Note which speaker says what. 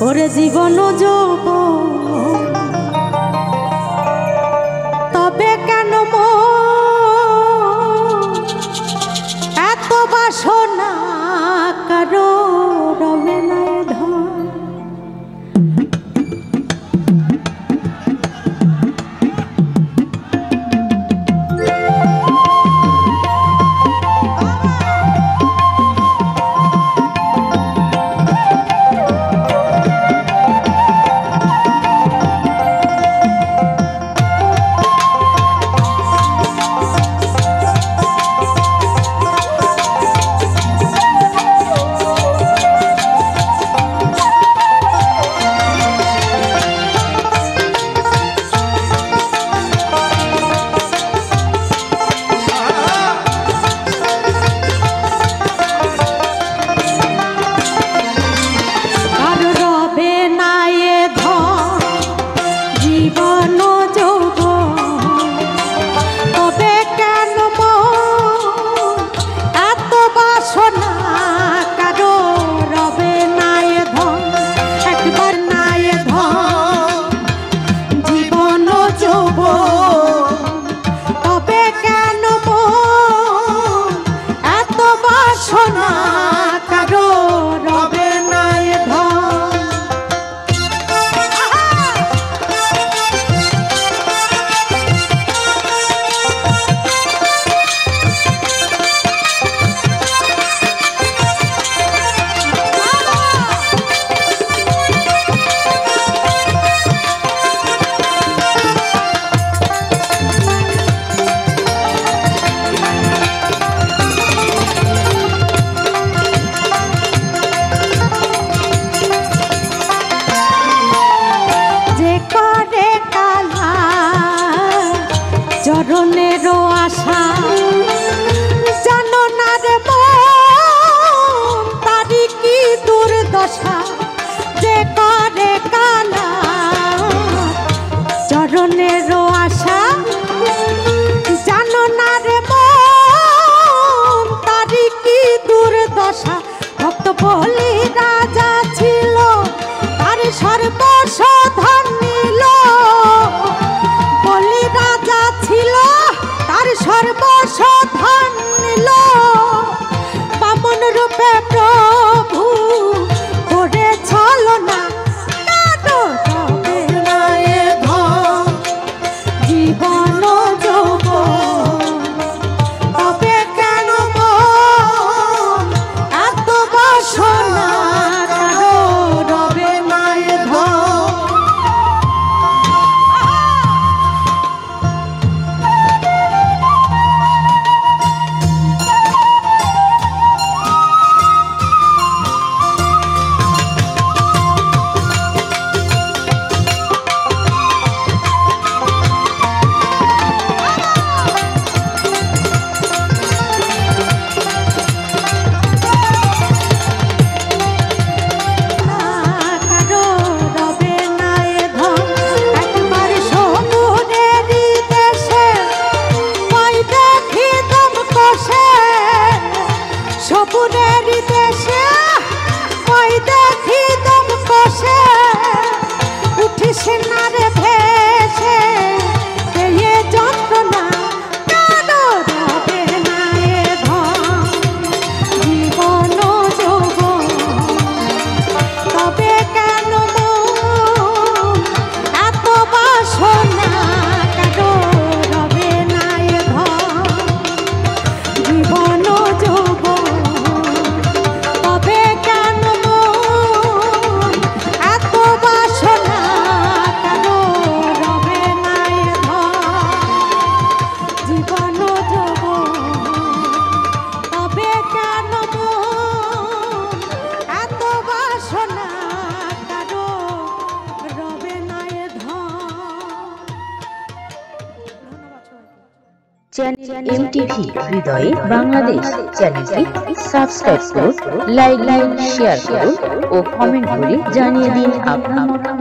Speaker 1: ওরে জীবন যৌবন তবে কেন এত বাসনা কারো রবে না ধন। চরণেরও আশা জানো না রে মন তারি কি দুর্দশা যে করে কালা চরণেরও আশা জানো না রে মন তারি কি দুর্দশা। ভক্ত বলি রাজা ছিল তার সর্বস্ব ধন নিল, বলি রাজা ছিল তার সর্বস্ব ধন নিল, বামন রূপে প্রভু করে ছলনা কাঁদো তবে না এ ধন জীবন যৌবন তবে কেন এত বাসনা কারো রবে না এ ধন।
Speaker 2: চ্যানেল এমটিভি হৃদয়ে বাংলাদেশ চ্যানেলটি সাবস্ক্রাইব করুন, লাইক শেয়ার করুন ও কমেন্ট করে জানিয়ে দিন আপনার মতামত।